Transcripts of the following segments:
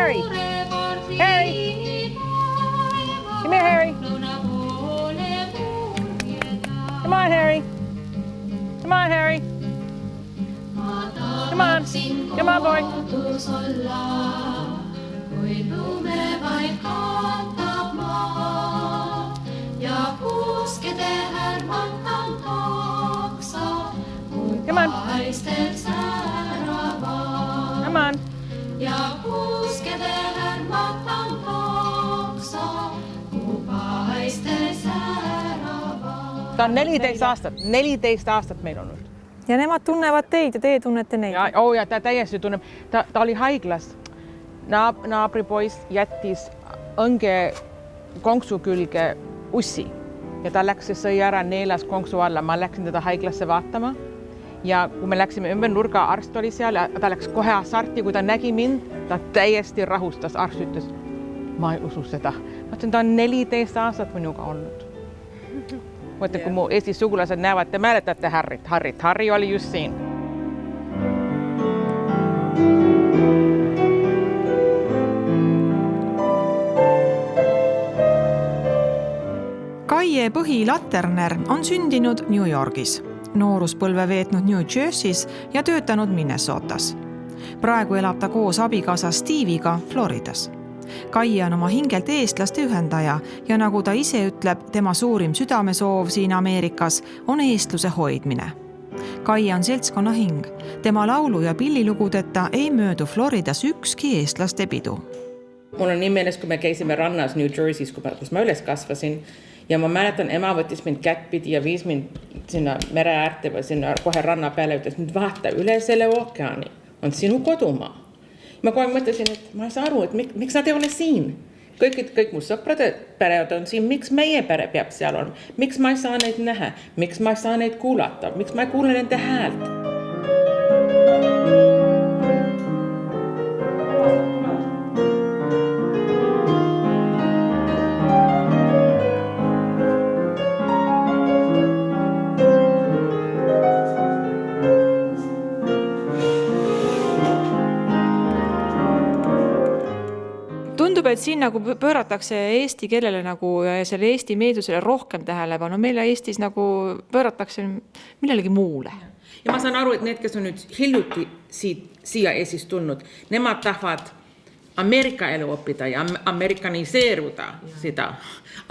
Harry. Harry. Come here, Harry. Come on, Harry. Come on, Harry. Come on. Come on, boy. Come on. Come on. Ta on 14 aastat meil olnud. Ja nemad tunnevad teid ja teie tunnete neid. Ja ta täiesti tunneb. Ta oli haiglas. Naabripoiss jättis õnge konksu külge ussi ja ta läks sõi ära neelas konksu alla. Ma läksin teda haiglasse vaatama ja kui me läksime ümber nurga, arst oli seal ja ta läks kohe asarti, kui ta nägi mind, ta täiesti rahustas. Arst ütles, ma ei usu seda. Ma ütlen, ta on 14 aastat minuga olnud. Mõtlen, kui mu Eesti sugulased näevad, te mäletate Harrit. Harri oli just siin. Kaie põhi Latterner on sündinud New Yorgis, nooruspõlve veetnud New Jersey's ja töötanud Minnesotas. Praegu elab ta koos abikaasa Steve'iga Floridas. Kaie on oma hingelt eestlaste ühendaja ja nagu ta ise ütleb, tema suurim südamesoov siin Ameerikas on eestluse hoidmine. Kaie on seltskonna hing. Tema laulu- ja pillilugudeta ei möödu Floridas ükski eestlaste pidu. Mul on nii meeles, kui me käisime rannas New Jersey's, kus ma üles kasvasin ja ma mäletan, ema võttis mind kättpidi ja viis mind sinna mere äärte või sinna kohe ranna peale ja ütles, nüüd vaata üle selle ookeani, on sinu kodumaa. Ma kohe mõtlesin, et ma ei saa aru, et miks nad ei ole siin. Kõik mu sõprade pered on siin, miks meie pere peab seal on, miks ma ei saa neid näha, miks ma ei saa neid kuulata, miks ma ei kuule nende häält. Tundub, et siin nagu pööratakse eesti keelele nagu selle Eesti meedusele rohkem tähelepanu. Meile Eestis nagu pööratakse millelegi muule. Ja ma saan aru, et need, kes on nüüd hiljuti siia Eestis tulnud, nemad tahavad Ameerika elu õppida ja amerikaniseeruda seda.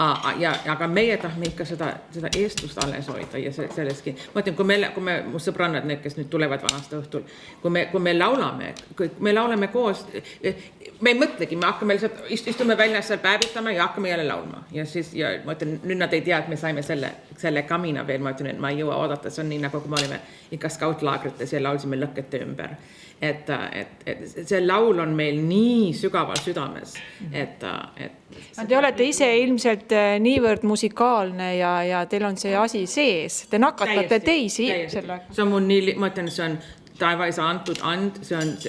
Aga meie tahame ikka seda eestlust alles hoida ja selleski. Ma ütlen, kui me mu sõbrannad, need, kes nüüd tulevad vanasta õhtul, kui me laulame koos, me ei mõtlegi, me hakkame lihtsalt, istume väljas seal päevitama ja hakkame jälle laulma. Ja siis, ma ütlen, nüüd nad ei tea, et me saime selle kamina veel, ma ütlen, et ma ei jõua oodata, see on nii nagu, kui me olime ikka skautlaagrites ja laulsime lõkkete ümber. Et see laul on meil nii sügaval südames, Te olete ise ilmselt niivõrd musikaalne ja teil on see asi sees. Te nakatate teisi. See on mul nii, ma ütlen, see on taevaisa antud and,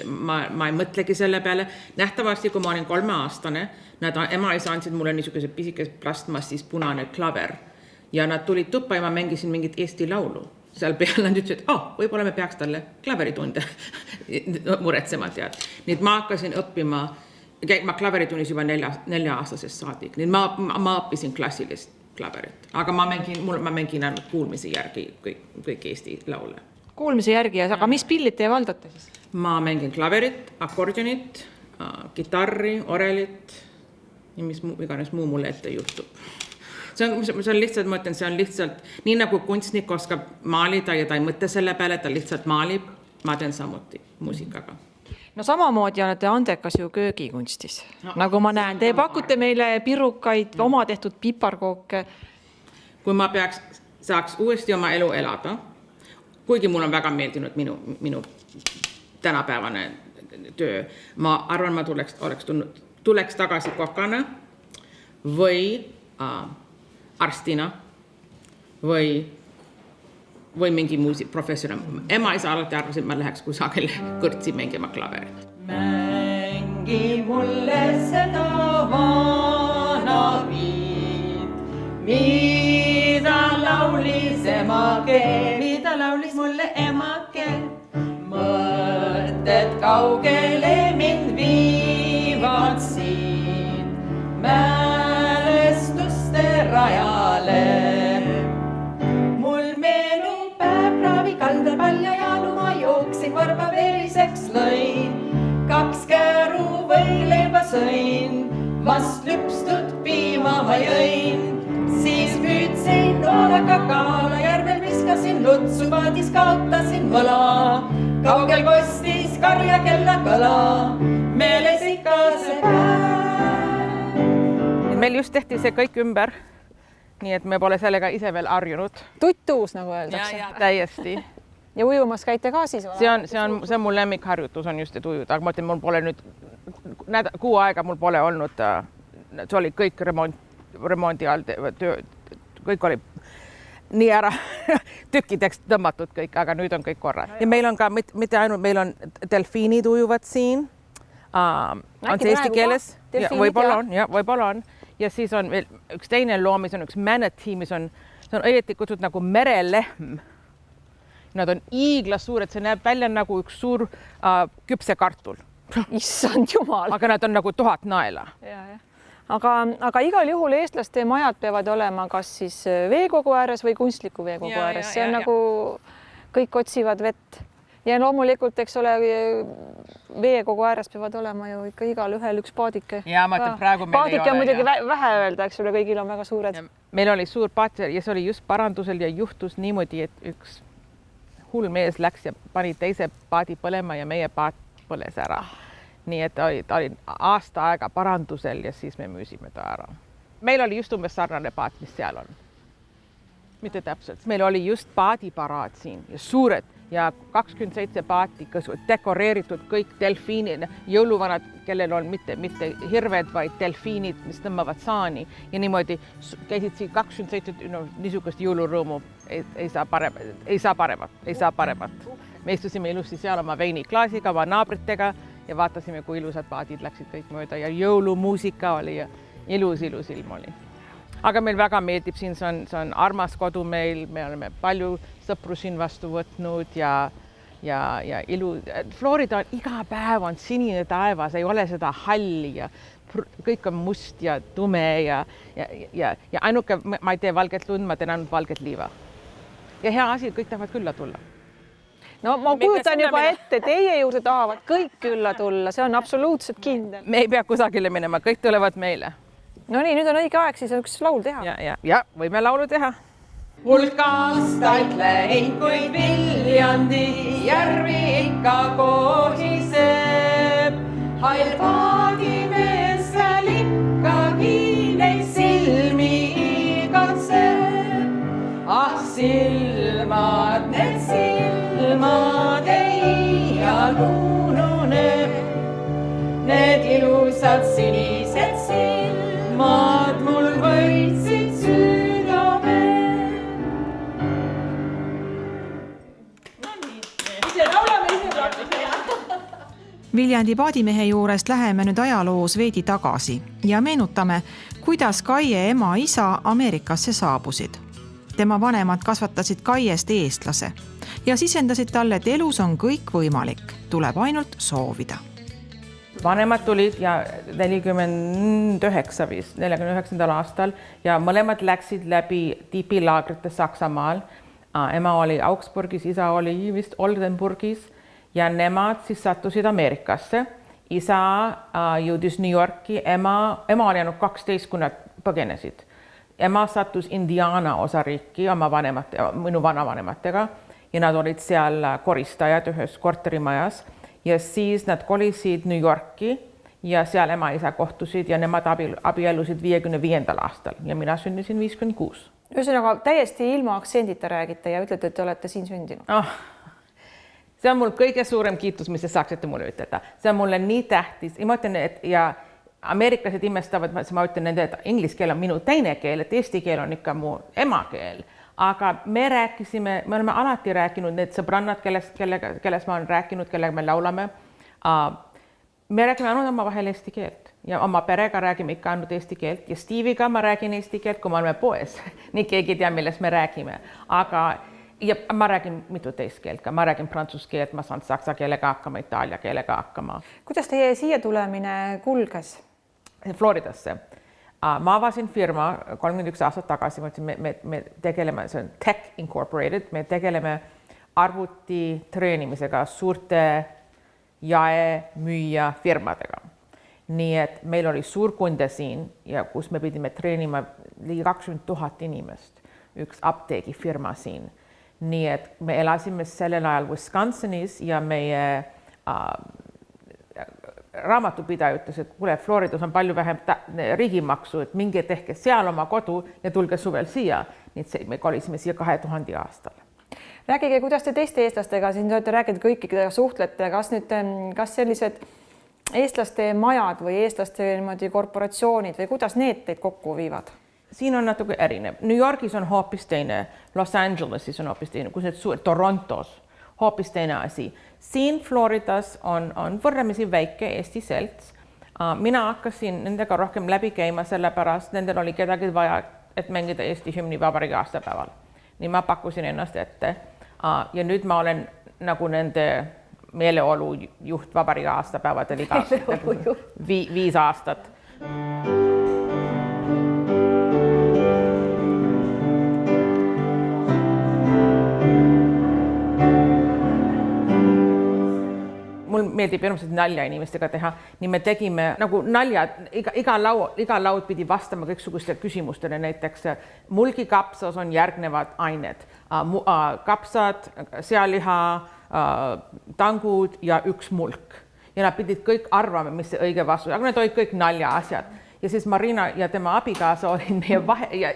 ma ei mõtlegi selle peale. Nähtavasti, kui ma olin 3-aastane, ema-isa andsid mulle niisuguse pisikes plastmassis punane klaver ja nad tulid tuppa ja ma mängisin mingit Eesti laulu. Seal peal nad ütlesid, et võib-olla me peaks talle klaveritunde muretsema tead. Nüüd ma hakkasin õppima, ma klaveritunnis juba 4-aastasest saadik. Nüüd ma õppisin klassilist klaverit, aga ma mängin ainult kuulmise järgi kõik Eesti laule. Kuulmise järgi, aga mis pillid te valdate siis? Ma mängin klaverit, akordionit, kitarri, orelit ja mis iganes muu mulle ette juhtub. See on lihtsalt, ma ütlen, see on lihtsalt nii nagu kunstnik oskab maalida ja ta ei mõtle selle peale, ta lihtsalt maalib, ma teen samuti muusikaga. No samamoodi olete andekas ju köögikunstis. Nagu ma näen, te pakute meile pirukaid, oma tehtud piparkooke. Kui ma saaks uuesti oma elu elada, kuigi mul on väga meeldinud minu tänapäevane töö, ma arvan, ma tuleks tagasi kokana või arstina või mingi professional. Ema isa alati arvas, et ma läheks kusagile kõrtsi mängima klaverit. Mängi mulle seda vana viid, mida laulis emake, mida laulis mulle emake. Mõtted kaugele mind viivad. varba veriseks lõin, 2 käru võileiba sõin, vast lüpstud piima ma jõin. Siis püüdsin oodaka kaala, järvel viskasin lutsu, paadis kaotasin võla. Kaugel kostis karja kella kõla, meeles ikka see päev. Meil just tehti see kõik ümber, nii et me pole sellega ise veel harjunud. Tuttuus, nagu öeldakse. Täiesti. Ja ujumas käite ka siis? See on mul lemmikharjutus on just, et ujuda. Aga ma ütlen, mul pole nüüd kuu aega mul pole olnud, see oli kõik remondi all töö, kõik oli nii ära tükkideks tõmmatud kõik, aga nüüd on kõik korras. Ja meil on ka, mitte ainult, meil on delfiinid ujuvad siin, on see eesti keeles, võib-olla on. Ja siis on veel üks teine loom, mis on üks manatee, mis on õieti kutsutud nagu merelehm. Nad on iiglasuured, see näeb välja nagu üks suur küpsekartul. Issand jumal! Aga nad on nagu 1000 naela. Aga igal juhul eestlaste majad peavad olema kas siis veekogu ääres või kunstliku veekogu ääres. See on nagu kõik otsivad vett. Ja loomulikult, eks ole, veekogu ääres peavad olema ju ikka igal ühel üks paadike. Ja ma ütlen, praegu meil ei ole. Paadike on muidugi vähe öelda, eks ole, kõigil on väga suured. Meil oli suur paat ja see oli just parandusel ja juhtus niimoodi, et üks hull mees läks ja pani teise paadi põlema ja meie paat põles ära. Nii et ta oli aasta aega parandusel ja siis me müüsime ta ära. Meil oli just umbes sarnane paat, mis seal on. Mitte täpselt. Meil oli just paadiparaad siin ja suured ja 27 paati, dekoreeritud kõik delfiinid, jõuluvanad, kellel on mitte hirved, vaid delfiinid, mis tõmbavad saani ja niimoodi käisid siin 27 niisugust jõulurõõmu. Ei saa paremat. Me istusime ilusti seal oma veiniklaasiga, oma naabritega ja vaatasime, kui ilusad paadid läksid kõik mööda ja jõulumuusika oli ja ilus ilm oli. Aga meil väga meeldib siin, see on armas kodu meil, me oleme palju sõpru siin vastu võtnud ja ilu. Florida on iga päev on sinine taevas, ei ole seda halli ja kõik on must ja tume ja ainuke, ma ei tee valget lund, ma teen ainult valget liiva. Ja hea asi, kõik tahavad külla tulla. No ma kujutan juba ette, teie juurde tahavad kõik külla tulla, see on absoluutselt kindel. Me ei pea kusagile minema, kõik tulevad meile. No nii, nüüd on õige aeg siis üks laul teha. Ja võime laulu teha. Hulk aastaid läinud, kuid Viljandi järvi ikka kohiseb. Hall paadimees seal ikkagi neid silmi igatseb. Ah, silmad, need silmad ei alunune. Need ilusad sinised silmad mul võitsid südame. Viljandi paadimehe juurest läheme nüüd ajaloos veidi tagasi ja meenutame, kuidas Kaie ema-isa Ameerikasse saabusid. Tema vanemad kasvatasid Kaiest eestlase ja sisendasid talle, et elus on kõik võimalik, tuleb ainult soovida. Vanemad tulid ja 49. aastal ja mõlemad läksid läbi tipilaagrite Saksamaal. Ema oli Augsburgis, isa oli vist Oldenburgis ja nemad siis sattusid Ameerikasse. Isa jõudis New Yorki, ema oli ainult 12, kui nad põgenesid. Ema sattus Indiana osariiki oma minu vanavanematega ja nad olid seal koristajad ühes korterimajas ja siis nad kolisid New Yorki ja seal ema isa kohtusid ja nemad abiellusid 55. aastal ja mina sündisin 56. Ühesõnaga täiesti ilma aktsendita räägite ja ütlete, et te olete siin sündinud. See on mul kõige suurem kiitus, mis te saaksite mulle ütelda. See on mulle nii tähtis. Ma ütlen, et ja ameeriklased imestavad, ma ütlen nende, et inglise keel on minu teine keel, et eesti keel on ikka mu emakeel. Aga me oleme alati rääkinud, need sõbrannad, kelles ma olen rääkinud, kellega me laulame. Me räägime ainult oma vahel eesti keelt ja oma perega räägime ikka ainult eesti keelt ja Steve'iga ma räägin eesti keelt, kui me oleme poes. Nii keegi tea, millest me räägime. Ja ma räägin mitu teist keelt, ma räägin prantsuse keelt, ma saan saksa keelega hakkama, itaalia keelega hakkama. Kuidas teie siia tulemine kulges? Floridasse. Ma avasin firma 31 aastat tagasi, me tegeleme, see on Tech Incorporated, me tegeleme arvuti treenimisega suurte jaemüüja firmadega. Nii et meil oli suur kunde siin ja kus me pidime treenima ligi 20 000 inimest, üks apteegifirma siin. Nii et me elasime sellel ajal Wisconsinis ja meie raamatupidaja ütles, et kuule, Floridas on palju vähem riigimaksu, et minge tehke seal oma kodu ja tulge suvel siia. Nii et me kolisime siia 2000 aastal. Rääkige, kuidas te teiste eestlastega, siin olete rääkinud kõikidega suhtlete, kas sellised eestlaste majad või eestlaste korporatsioonid või kuidas need teid kokku viivad? Siin on natuke erinev. New Yorgis on hoopis teine, Los Angelesis on hoopis teine, kus need Torontos hoopis teine asi. Siin Floridas on võrdlemisi väike Eesti selts. Mina hakkasin nendega rohkem läbi käima, sellepärast nendel oli kedagi vaja, et mängida Eesti hümni vabariigi aastapäeval. Nii ma pakkusin ennast ette ja nüüd ma olen nagu nende meeleolu juht vabariigi aastapäevadel iga 5 aastat. Mul meeldib hirmsasti nalja inimestega teha, nii me tegime nagu nalja, iga laud pidi vastama kõiksuguste küsimustele, näiteks mulgikapsas on järgnevad ained, kapsad, sealiha, tangud ja üks mulk. Ja nad pidid kõik arvama, mis see õige vastus, aga need olid kõik nalja asjad. Ja siis Marina ja tema abikaasa olid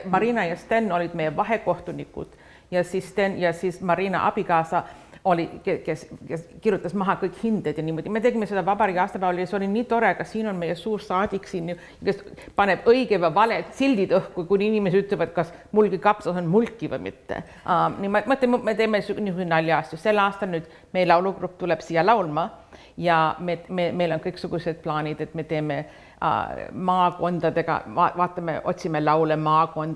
Marina ja Sten olid meie vahekohtunikud ja siis Sten ja siis Marina abikaasa oli, kes kirjutas maha kõik hinded ja niimoodi. Me tegime seda vabariigi aastapäeval ja see oli nii tore, aga siin on meie suur saadik siin, kes paneb õige või vale sildid õhku, kui inimesed ütlevad, kas mulgikapsas on mulki või mitte. Me teeme niisugune nalja asju. Sel aastal nüüd meie laulugrupp tuleb siia laulma ja meil on kõiksugused plaanid, et me teeme maakondadega, vaatame, otsime laule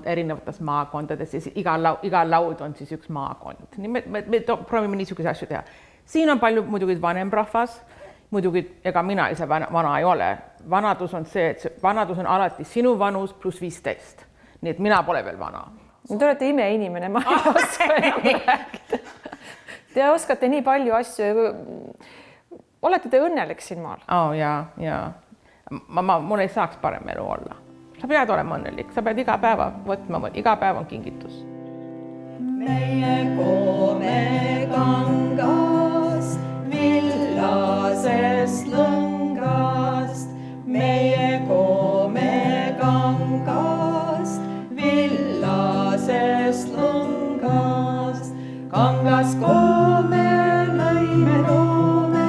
erinevates maakondades ja iga laud on siis üks maakond. Me proovime niisuguse asju teha. Siin on palju muidugi vanem rahvas, muidugi ega mina ise vana ei ole. Vanadus on see, et vanadus on alati sinu vanus pluss 15. Nii et mina pole veel vana. Te olete imeinimene, ma ei oska enam rääkida. Te oskate nii palju asju. Olete te õnnelik siin maal? Jaa. Mul ei saaks parem elu olla. Sa pead olema õnnelik, sa pead iga päeva võtma, iga päev on kingitus. Meie koome kangast, villasest lõngast. Meie koome kangast, villasest lõngast. Kangas koome lõime loome,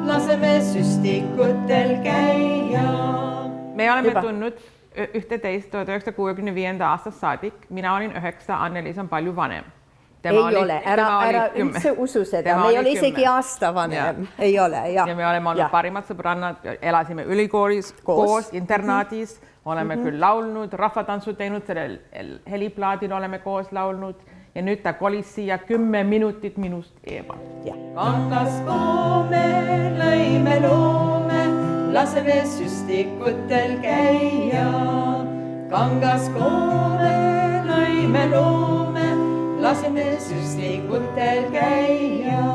laseme süstikutel käia. Me oleme tundnud 11. 1965. aastast saadik. Mina olin 9, Anneliis on palju vanem. Ei ole, ära üldse usu seda. Me ei ole isegi aasta vanem. Ei ole, jah. Ja me oleme olnud parimad sõbrannad, elasime ülikoolis koos internaadis, oleme küll laulnud, rahvatantsu teinud, sellel heliplaadil oleme koos laulnud ja nüüd ta kolis siia 10 minutit minust eemal. Kangas koome, lõime loome, laseme süstikutel käia. Kangas koome, lõime loome, laseme süstikutel käia.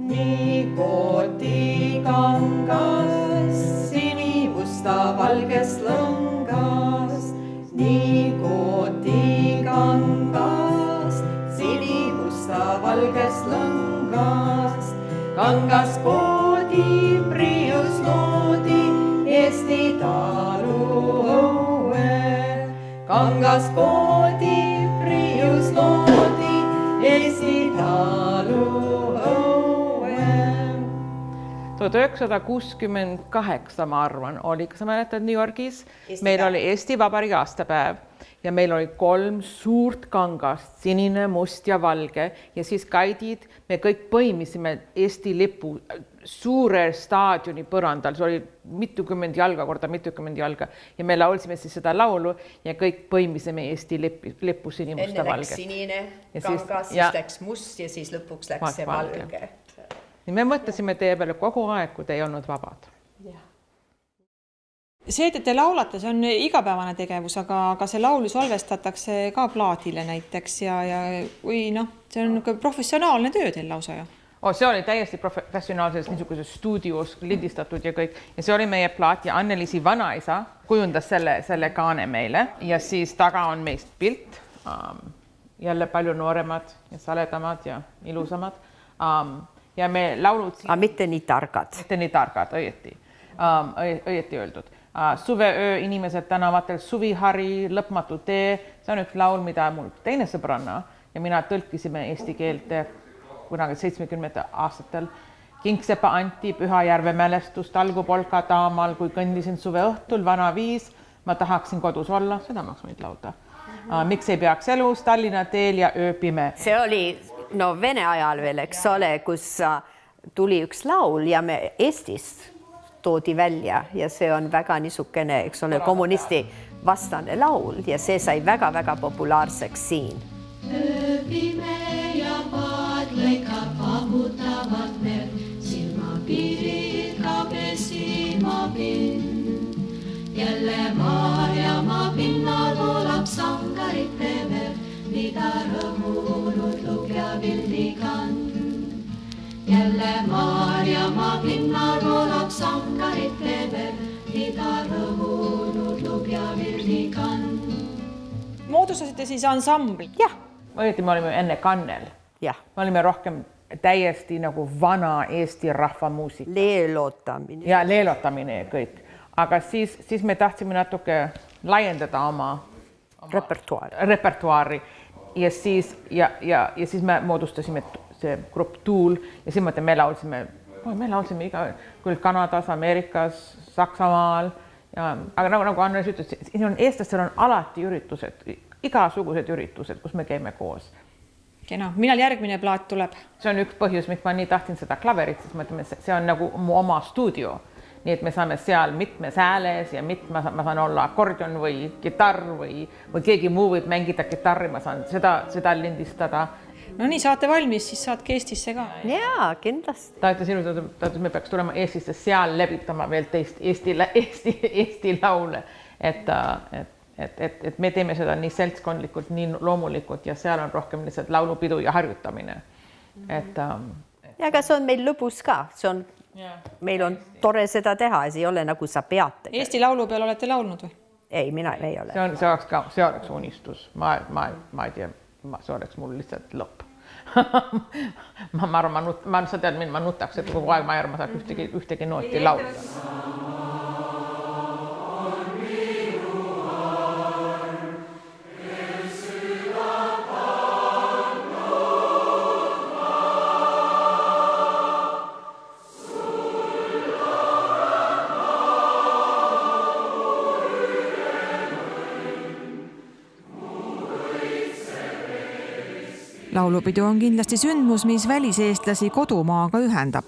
Nii kooti kangas, sinimusta valgest lõngast. Nii kooti kangas, sinimusta valgest lõngast. Kangas koodi priius loodi Eesti talu õue. Kangas koodi priius loodi Eesti talu õue. 1968, ma arvan, oli, kas sa mäletad New Yorgis? Meil oli Eesti Vabariigi aastapäev ja meil oli 3 suurt kangast, sinine, must ja valge ja siis kaidid, me kõik põimisime Eesti lipu suure staadioni põrandal, see oli mitukümmend jalga ja me laulsime siis seda laulu ja kõik põimisime Eesti lipu sinimusta valge. Enne läks sinine kangas, siis läks must ja siis lõpuks läks see valge. Me mõtlesime teie peale kogu aeg, kui te ei olnud vabad. see, et te laulate, see on igapäevane tegevus, aga see laulu salvestatakse ka plaadile näiteks ja või see on professionaalne töö teil lausa ju. See oli täiesti professionaalses niisuguses stuudios lindistatud ja kõik. Ja see oli meie plaat ja Anneliisi vanaisa kujundas selle kaane meile. Ja siis taga on meist pilt. Jälle palju nooremad ja saledamad ja ilusamad. Ja me laulud... mitte nii targad. Mitte nii targad, õieti öeldud. Suveöö, inimesed tänavatel, suvihari, lõpmatu tee. See on üks laul, mida mul teine sõbranna ja mina tõlkisime eesti keelte kunagi 70 aastatel. Kingsepa Anti, Pühajärve mälestus, talgupolka taamal, kui kõndisin suve õhtul, vana viis, ma tahaksin kodus olla, seda ma võin lauda. Miks ei peaks elus, Tallinna teel ja ööpime. See oli Vene ajal veel, eks ole, kus tuli üks laul ja me Eestist toodi välja ja see on väga niisugune, eks ole, kommunisti vastane laul ja see sai väga-väga populaarseks siin. Ööpime ja paad lõikab vaputavad merd, silmapiirid ka pesima pind. Jälle Maarjamaa pinnal voolab sangarite verd, mida rõhunud lugja pildikan. Jälle Maarjamaa pinnal voolab sangarite verd, mida rõhunud lugja pildikan. Moodustasite siis ansambli? Jah. Õieti me olime enne Kannel. Jah. Me olime rohkem täiesti nagu vana Eesti rahvamuusika. Leelotamine. Ja leelotamine ja kõik. Aga siis me tahtsime natuke laiendada oma repertuaari. Ja siis me moodustasime see grupp Tuul ja siis me laulsime küll Kanadas, Ameerikas, Saksamaal. Aga nagu Annes ütles, eestlastel on alati üritused, igasugused üritused, kus me käime koos. Kena, millal järgmine plaat tuleb? See on üks põhjus, miks ma nii tahtsin seda klaverit, sest see on nagu mu oma stuudio. Nii et me saame seal mitmes hääles ja ma saan olla akordion või kitarr või keegi muu võib mängida kitarri, ma saan seda lindistada. No nii, saate valmis, siis saatke Eestisse ka. Jaa, kindlasti. Ta ütles, me peaks tulema Eestisse seal levitama veel teist Eesti laule, et me teeme seda nii seltskondlikult, nii loomulikult ja seal on rohkem lihtsalt laulupidu ja harjutamine. Aga see on meil lõbus ka, meil on tore seda teha, see ei ole nagu sa pead. Eesti laulu peal olete laulnud või? Ei, mina ei ole. See oleks unistus, ma ei tea, see oleks mul lihtsalt lõpp. Sa tead mind, ma nutaks, et kogu aeg ma saaks ühtegi nooti laulda. Laulupidu on kindlasti sündmus, mis väliseestlasi kodumaaga ühendab.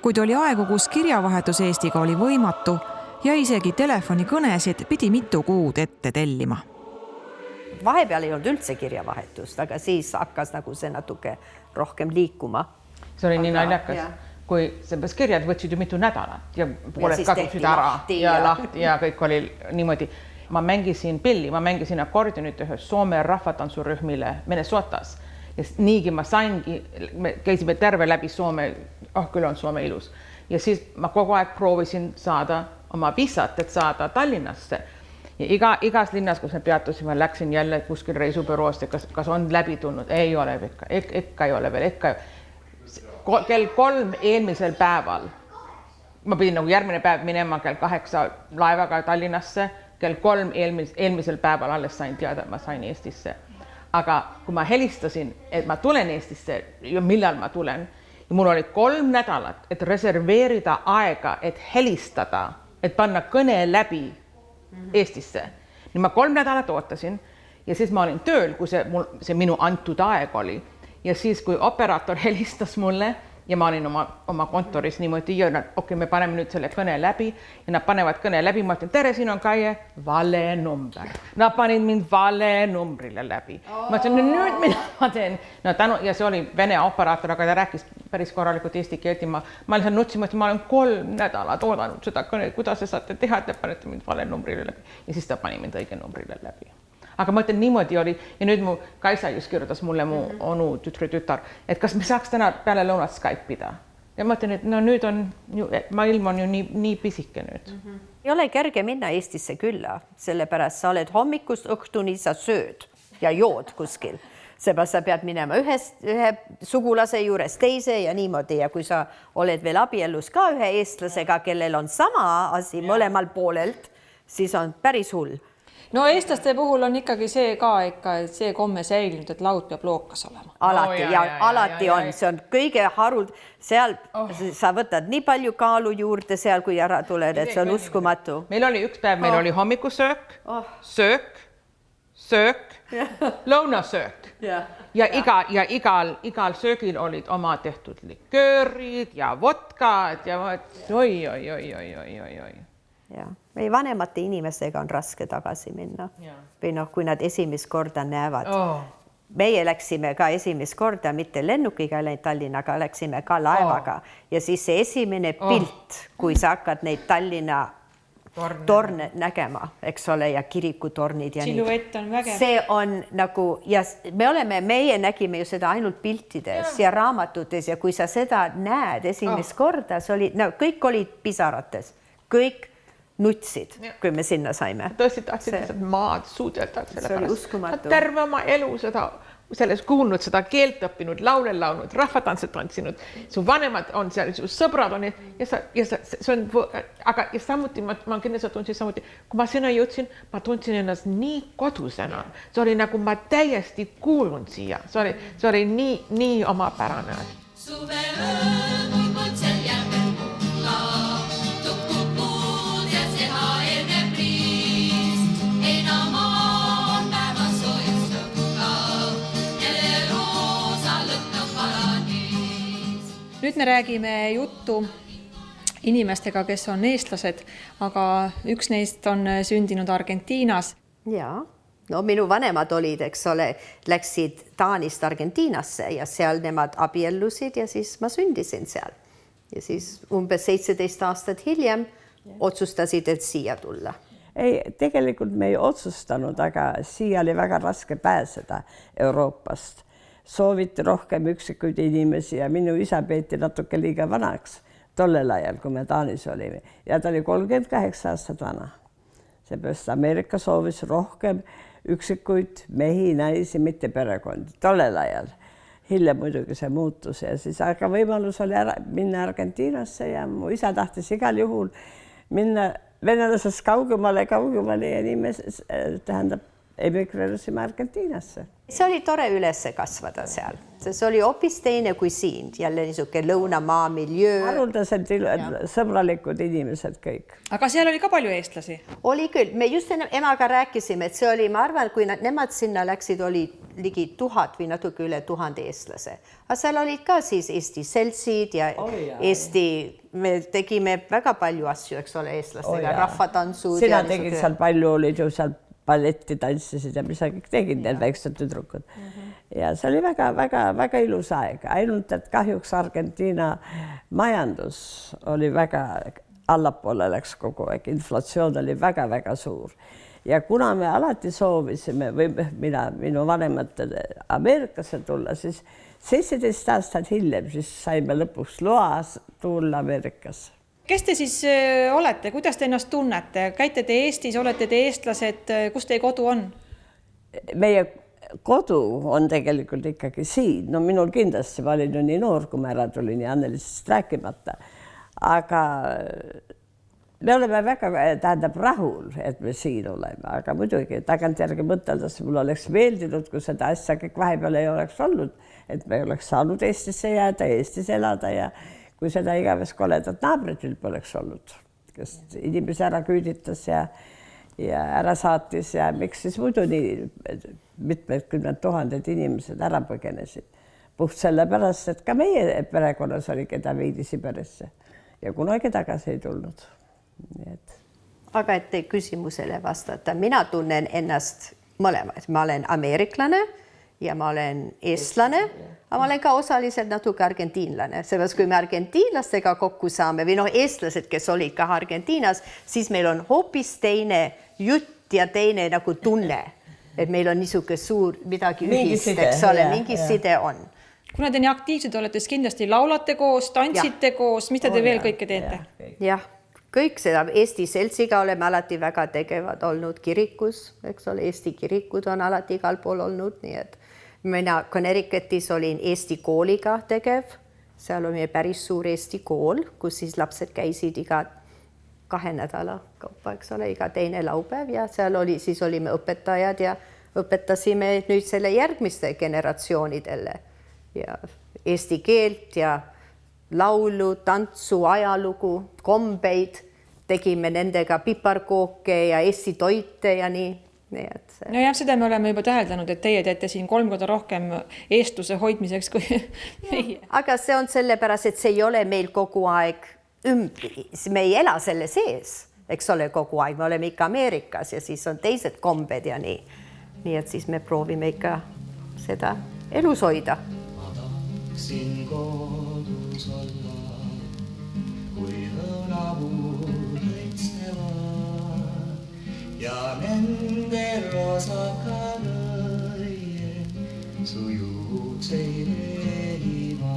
Kuid oli aegu, kus kirjavahetus Eestiga oli võimatu ja isegi telefonikõnesid pidi mitu kuud ette tellima. Vahepeal ei olnud üldse kirjavahetust, aga siis hakkas nagu see natuke rohkem liikuma. See oli nii naljakas, kui selles kirjad võtsid ju mitu nädalat ja pooled kadusid ära ja lahti ja kõik oli niimoodi. Ma mängisin pilli, ma mängisin akordionit ühes Soome rahvatantsurühmile Minnesotas. Ja niigi ma saingi, me käisime terve läbi Soome, küll on Soome ilus. Ja siis ma kogu aeg proovisin saada oma viisat, et saada Tallinnasse. Ja igas linnas, kus me peatusime, läksin jälle kuskil reisubüroost, kas on läbi tulnud. Ei ole ikka ei ole veel. Kell 3 eelmisel päeval, ma pidin nagu järgmine päev minema kell 8 laevaga Tallinnasse, kell 3 eelmisel päeval alles sain teada, et ma sain Eestisse. Aga kui ma helistasin, et ma tulen Eestisse ja millal ma tulen, ja mul oli 3 nädalat, et reserveerida aega, et helistada, et panna kõne läbi Eestisse. Nii ma 3 nädalat ootasin ja siis ma olin tööl, kui see minu antud aeg oli. Ja siis, kui operaator helistas mulle ja ma olin oma kontoris niimoodi ja nad, okei, me paneme nüüd selle kõne läbi ja nad panevad kõne läbi, ma ütlen, tere, siin on Kaie, vale number. Nad panid mind vale numbrile läbi. Ma ütlen, nüüd mida ma teen. No, ja see oli vene operaator, aga ta rääkis päris korralikult eesti keelt ja ma lihtsalt nutsin, et ma olen 3 nädalat oodanud seda kõne, kuidas te saate teha, et te panete mind vale numbrile läbi. Ja siis ta pani mind õige numbrile läbi. Aga ma ütlen, niimoodi oli ja nüüd mu Kaisa just kirjutas mulle mu onu tütar, et kas me saaks täna peale lõunat Skype'ida. Ja ma ütlen, et no nüüd on, maailm on ju nii pisike nüüd. Ei ole kerge minna Eestisse külla, sellepärast sa oled hommikust õhtuni, sa sööd ja jood kuskil. Seepärast sa pead minema ühe sugulase juures teise ja niimoodi ja kui sa oled veel abiellus ka ühe eestlasega, kellel on sama asi mõlemal poolelt, siis on päris hull. No eestlaste puhul on ikkagi see ka ikka see komme säilinud, et laud peab lookas olema. Alati alati on, see on kõige haruld, seal sa võtad nii palju kaalu juurde seal, kui ära tuled, et see on uskumatu. Meil oli üks päev, meil oli hommikusöök, söök, lõunasöök ja igal söögil olid oma tehtud liköörid ja vodkad ja oi. Ja. Meie vanemate inimestega on raske tagasi minna. Või kui nad esimest korda näevad. Meie läksime ka esimest korda, mitte lennukiga Tallinnaga, läksime ka laevaga. Ja siis see esimene pilt, kui sa hakkad neid Tallinna torne nägema, eks ole, ja kirikutornid ja Siluett on vägev. See on nagu, ja meie nägime ju seda ainult piltides ja raamatutes ja kui sa seda näed esimest korda, kõik olid pisarates, kõik nutsid, kui me sinna saime. Tõesti tahtsid lihtsalt maad suudelda. See oli uskumatu. Terve oma elu selles kuulnud, seda keelt õppinud, laule laulnud, rahvatantse tantsinud. Su vanemad on seal, su sõbrad on ja see on, aga ja samuti ma kindlasti tundsin samuti, kui ma sinna jõudsin, ma tundsin ennast nii kodusena. See oli nagu ma täiesti kuulun siia. See oli nii omapärane. Suve õõmul kotsel järvel mulla, tukkupuud ja seha enne priist. Enam on päevas soojus lõpka, jälle roosa lõhnab paradiis. Nüüd me räägime juttu inimestega, kes on eestlased, aga üks neist on sündinud Argentiinas. Jaa. No minu vanemad olid, eks ole, läksid Taanist Argentiinasse ja seal nemad abiellusid ja siis ma sündisin seal. Ja siis umbes 17 aastat hiljem otsustasid, et siia tulla. Ei, tegelikult me ei otsustanud, aga siia oli väga raske pääseda Euroopast. Sooviti rohkem üksikuid inimesi ja minu isa peeti natuke liiga vanaks tollel ajal, kui me Taanis olime. Ja ta oli 38 aastat vana. Seepärast Ameerika soovis rohkem üksikuid mehi, naisi, mitte perekondi tollel ajal. Hiljem muidugi see muutus ja siis aga võimalus oli minna Argentiinasse ja mu isa tahtis igal juhul minna venelasest kaugemale ja tähendab emigreerusime Argentiinasse. See oli tore ülesse kasvada seal. See oli hoopis teine kui siin, jälle niisuke lõunamaa miljöö. Haruldased sõbralikud inimesed kõik. Aga seal oli ka palju eestlasi? Oli küll. Me just emaga rääkisime, et see oli, ma arvan, kui nemad sinna läksid, oli ligi 1000 või natuke üle 1000 eestlase. Aga seal olid ka siis Eesti seltsid ja Eesti, me tegime väga palju asju, eks ole, eestlastega, rahvatansud. Sina tegid seal palju, olid ju seal balletti tantsisid ja mis sa kõik tegid, need väiksed tüdrukud. Ja see oli väga ilus aeg. Ainult, et kahjuks Argentiina majandus oli väga allapoole läks kogu aeg. Inflatsioon oli väga suur. Ja kuna me alati soovisime, või minu vanemad Ameerikasse tulla, siis 17 aastat hiljem siis saime lõpuks loas tulla Ameerikasse. Kes te siis olete? Kuidas te ennast tunnete? Käite te Eestis, olete te eestlased? Kus teie kodu on? Meie kodu on tegelikult ikkagi siin. No minul kindlasti, ma olin ju nii noor, kui ma ära tulin ja Annelisest rääkimata. Aga me oleme väga rahul, et me siin oleme. Aga muidugi tagantjärgi mõteldes mul oleks meeldinud, kui seda asja kõik vahepeal ei oleks olnud, et me oleks saanud Eestisse jääda, Eestis elada ja kui seda igavest koledat naabrit poleks olnud, kes inimesi ära küüditas ja ära saatis ja miks siis muidu nii mitmed 10 000 inimesed ära põgenesid. puht sellepärast, et ka meie perekonnas oli, keda viidi Siberisse ja kunagi tagasi ei tulnud. Nii et. Aga et küsimusele vastata, mina tunnen ennast mõlemad. Ma olen ameeriklane ja ma olen eestlane, aga ma olen ka osaliselt natuke argentiinlane. Seepärast, kui me argentiinlastega kokku saame või eestlased, kes olid ka Argentiinas, siis meil on hoopis teine jutt ja teine nagu tunne. Et meil on niisugune suur midagi ühist, eks ole, mingi side on. Kuna te nii aktiivsed olete, siis kindlasti laulate koos, tantsite koos, mis te veel kõike teete? Jah, kõik seda Eesti seltsiga oleme alati väga tegevad olnud kirikus, eks ole, Eesti kirikud on alati igal pool olnud, nii et mina Connecticutis olin Eesti kooliga tegev, seal oli päris suur Eesti kool, kus siis lapsed käisid iga 2 nädala kaupa, eks ole, iga teine laupäev ja seal siis olime õpetajad ja õpetasime nüüd selle järgmiste generatsioonidele ja eesti keelt ja laulu, tantsu, ajalugu, kombeid, tegime nendega piparkooke ja Eesti toite ja nii. No jah, seda me oleme juba täheldanud, et teie teete siin 3 korda rohkem eestluse hoidmiseks kui meie. Aga see on sellepärast, et see ei ole meil kogu aeg me ei ela selle sees, eks ole kogu aeg, me oleme ikka Ameerikas ja siis on teised kombed ja nii. Nii et siis me proovime ikka seda elus hoida. Ma tahaksin kodus olla, kui õunapuu lõitsevad ja nende rosakad õie sujutseid elima.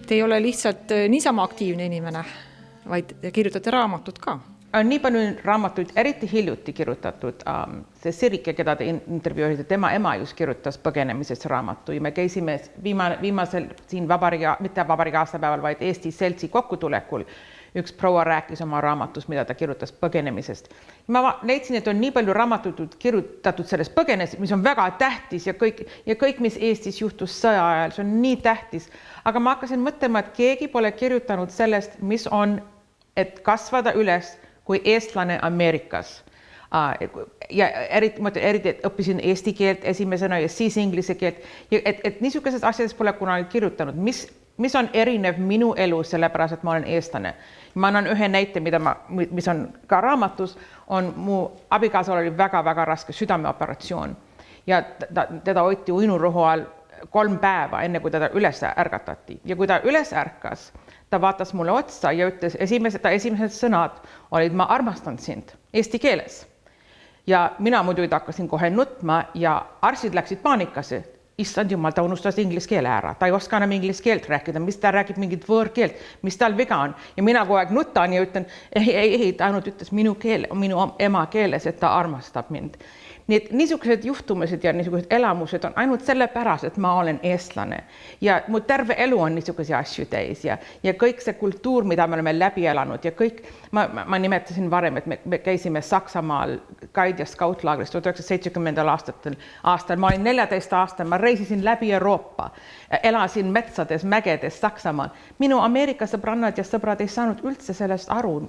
Te ei ole lihtsalt niisama aktiivne inimene, vaid kirjutate raamatut ka. On nii palju raamatuid, eriti hiljuti kirjutatud. See Sirike, keda te intervjuusite, tema ema just kirjutas põgenemisest raamatu. Ja me käisime viimasel siin mitte vabariigi aastapäeval, vaid Eesti seltsi kokkutulekul. Üks proua rääkis oma raamatus, mida ta kirjutas põgenemisest. Ma leidsin, et on nii palju raamatuid kirjutatud sellest põgenemisest, mis on väga tähtis ja kõik, mis Eestis juhtus sõja ajal, see on nii tähtis. Aga ma hakkasin mõtlema, et keegi pole kirjutanud sellest, mis on, et kasvada üles kui eestlane Ameerikas. Ja eriti õppisin eesti keelt esimesena ja siis inglise keelt. Et niisugused asjad pole kunagi kirjutanud. Mis on erinev minu elu sellepärast, et ma olen eestlane? Ma annan ühe näite, mis on ka raamatus, on mu abikaasal oli väga-väga raske südameoperatsioon ja teda hoiti uinurohu all 3 päeva, enne kui teda üles ärgatati. Ja kui ta üles ärkas, ta vaatas mulle otsa ja ütles, esimesed sõnad olid, ma armastan sind eesti keeles. Ja mina muidugi hakkasin kohe nutma ja arstid läksid paanikasse. Issand jumal, ta unustas inglise keele ära. Ta ei oska enam inglise keelt rääkida, mis ta räägib mingit võõrkeelt, mis tal viga on. Ja mina kogu aeg nutan ja ütlen, ei, ta ainult ütles minu ema keeles, et ta armastab mind. Nii et niisugused juhtumised ja niisugused elamused on ainult sellepärast, et ma olen eestlane. Ja mu terve elu on niisuguse asju täis ja kõik see kultuur, mida me oleme läbi elanud ja kõik, ma nimetasin varem, et me käisime Saksamaal Guide ja Scout-laagrist 1970. aastal. Ma olin 14 aastal, ma reisisin läbi Euroopa, elasin metsades, mägedes Saksamaal. Minu Ameerika sõbrannad ja sõbrad ei saanud üldse sellest aru,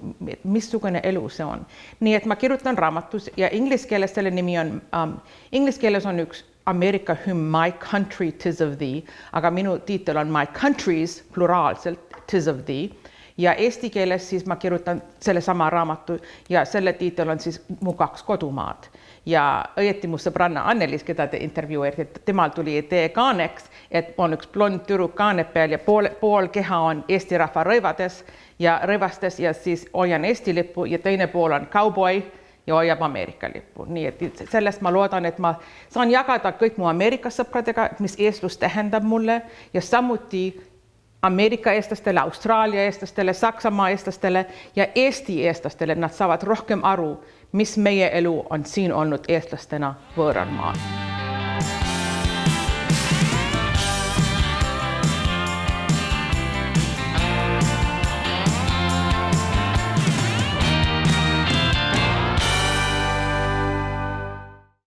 missugune elu see on. Nii et ma kirjutan raamatus ja inglise keeles selle nimi on inglise keeles on üks Ameerika hümn My Country, 'Tis of Thee, aga minu tiitel on My Countries, pluraalselt, 'Tis of Thee. Ja eesti keeles siis ma kirjutan selle sama raamatu ja selle tiitel on siis Mu 2 kodumaad. Ja õieti mu sõbranna Annelis, keda te intervjueerite, temal tuli idee kaaneks, et on üks blond tüdruk kaane peal ja pool keha on Eesti rahva rõivades ja rõivastes ja siis hoian Eesti lippu ja teine pool on cowboy ja hoiab Ameerika lippu. Nii et sellest ma loodan, et ma saan jagada kõik mu Ameerika sõpradega, mis eestlus tähendab mulle ja samuti Ameerika eestlastele, Austraalia eestlastele, Saksamaa eestlastele ja Eesti eestlastele, nad saavad rohkem aru, mis meie elu on siin olnud eestlastena võõral maal.